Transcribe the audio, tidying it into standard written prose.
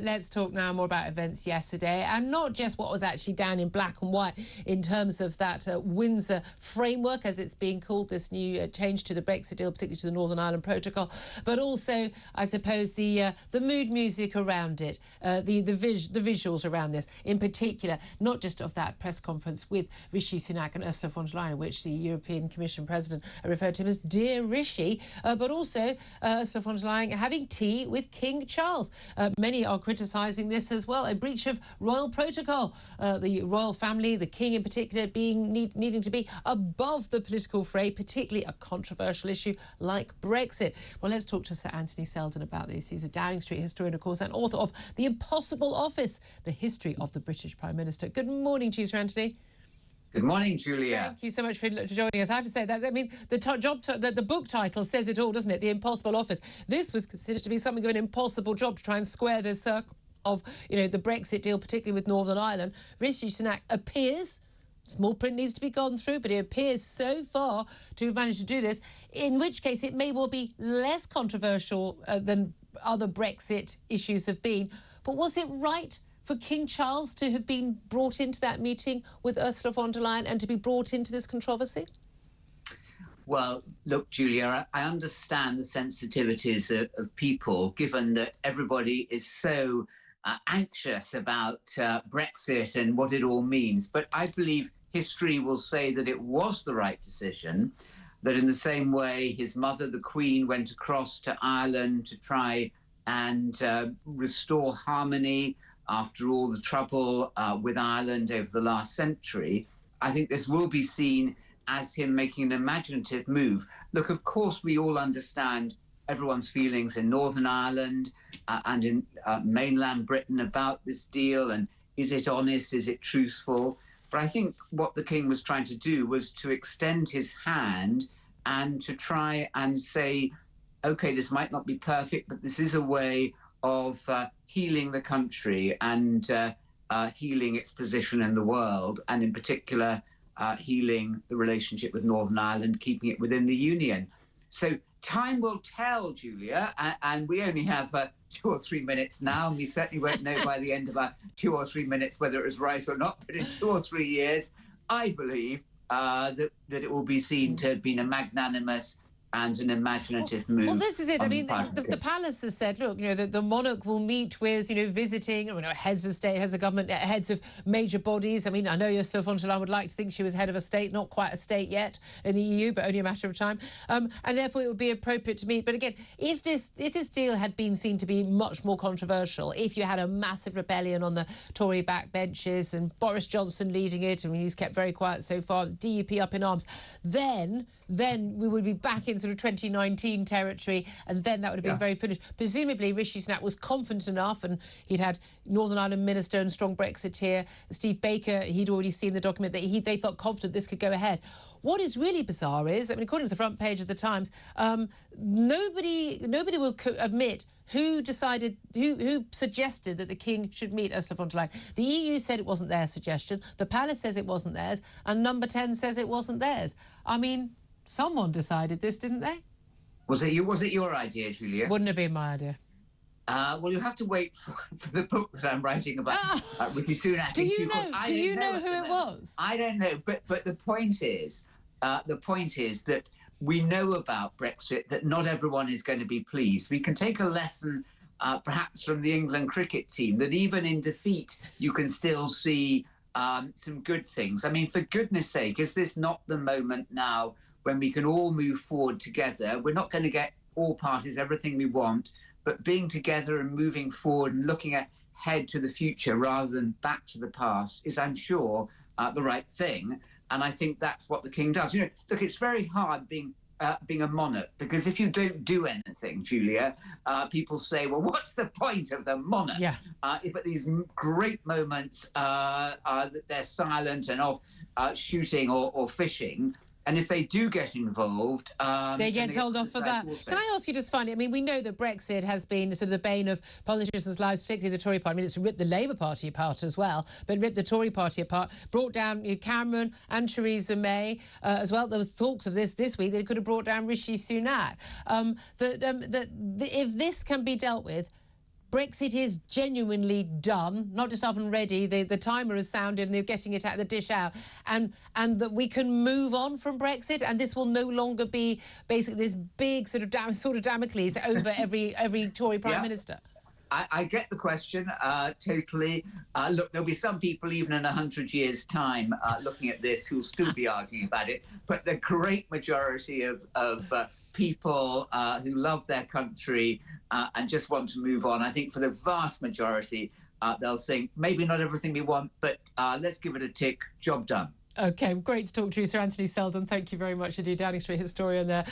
Let's talk now more about events yesterday, and not just what was actually down in black and white in terms of that Windsor framework, as it's being called, this new change to the Brexit deal, particularly to the Northern Ireland Protocol, but also, I suppose, the mood music around it, the visuals around this, in particular, not just of that press conference with Rishi Sunak and Ursula von der Leyen, which the European Commission President referred to him as Dear Rishi, but also Ursula von der Leyen having tea with King Charles. Many are criticising this as well, a breach of royal protocol. The royal family, the king in particular, needing to be above the political fray, particularly a controversial issue like Brexit. Well, let's talk to Sir Anthony Seldon about this. He's a Downing Street historian, of course, and author of The Impossible Office, The History of the British Prime Minister. Good morning to you, Sir Anthony. Good morning, Julia. Thank you so much for joining us. I have to say that, I mean, the book title says it all, doesn't it? The Impossible Office. This was considered to be something of an impossible job to try and square this circle of, you know, the Brexit deal, particularly with Northern Ireland. Rishi Sunak appears, small print needs to be gone through, but he appears so far to have managed to do this, in which case it may well be less controversial than other Brexit issues have been. But was it right for King Charles to have been brought into that meeting with Ursula von der Leyen and to be brought into this controversy? Well, look, Julia, I understand the sensitivities of people, given that everybody is so anxious about Brexit and what it all means. But I believe history will say that it was the right decision, that in the same way his mother, the Queen, went across to Ireland to try and restore harmony after all the trouble with Ireland over the last century. I think this will be seen as him making an imaginative move. Look, of course, we all understand everyone's feelings in Northern Ireland and in mainland Britain about this deal, and is it honest, is it truthful? But I think what the King was trying to do was to extend his hand and to try and say, OK, this might not be perfect, but this is a way of healing the country and healing its position in the world, and in particular healing the relationship with Northern Ireland, keeping it within the Union. So time will tell, Julia, and we only have 2 or 3 minutes now, and we certainly won't know by the end of our 2 or 3 minutes whether it was right or not. But in 2 or 3 years, I believe that it will be seen to have been a magnanimous and an imaginative move. Well, this is it. I mean, the palace has said, look, you know, the monarch will meet with, you know, visiting, you know, heads of state, heads of government, heads of major bodies. I mean, I know Ursula von der Leyen would like to think she was head of a state, not quite a state yet in the EU, but only a matter of time. And therefore, it would be appropriate to meet. But again, if this deal had been seen to be much more controversial, if you had a massive rebellion on the Tory backbenches and Boris Johnson leading it, I mean, he's kept very quiet so far, DUP up in arms, then we would be back in sort of 2019 territory, and then that would have been very foolish. Presumably, Rishi Sunak was confident enough, and he'd had Northern Ireland Minister and strong Brexiteer Steve Baker. He'd already seen the document that they felt confident this could go ahead. What is really bizarre is, I mean, according to the front page of the Times, nobody will admit who decided, who suggested that the King should meet Ursula von der Leyen. The EU said it wasn't their suggestion. The Palace says it wasn't theirs, and Number 10 says it wasn't theirs. I mean, someone decided this, didn't they? Was it your idea, Julia? Wouldn't have been my idea. Well, you'll have to wait for the book that I'm writing about Rishi Sunak. Do you know who it was? I don't know, but the point is that we know about Brexit, that not everyone is going to be pleased. We can take a lesson perhaps from the England cricket team, that even in defeat you can still see some good things. I mean, for goodness sake, is this not the moment now when we can all move forward together? We're not going to get all parties everything we want, but being together and moving forward and looking ahead to the future rather than back to the past is, I'm sure, the right thing. And I think that's what the King does. You know, look, it's very hard being a monarch, because if you don't do anything, Julia, people say, well, what's the point of the monarch? Yeah. If at these great moments they're silent and off shooting or fishing, and if they do get involved... they get told off for that. Can I ask you just finally, I mean, we know that Brexit has been sort of the bane of politicians' lives, particularly the Tory party. I mean, it's ripped the Labour Party apart as well, but ripped the Tory party apart, brought down Cameron and Theresa May as well. There was talks of this week that it could have brought down Rishi Sunak. If this can be dealt with, Brexit is genuinely done, not just oven ready. The timer has sounded and they're getting it out the dish out, and that we can move on from Brexit, and this will no longer be basically this big sort of Damocles over every Tory Prime Minister. I get the question, totally. Look, there'll be some people even in 100 years' time looking at this who'll still be arguing about it. But the great majority of people who love their country and just want to move on, I think for the vast majority, they'll think, maybe not everything we want, but let's give it a tick, job done. OK, great to talk to you, Sir Anthony Seldon. Thank you very much indeed, Downing Street historian there.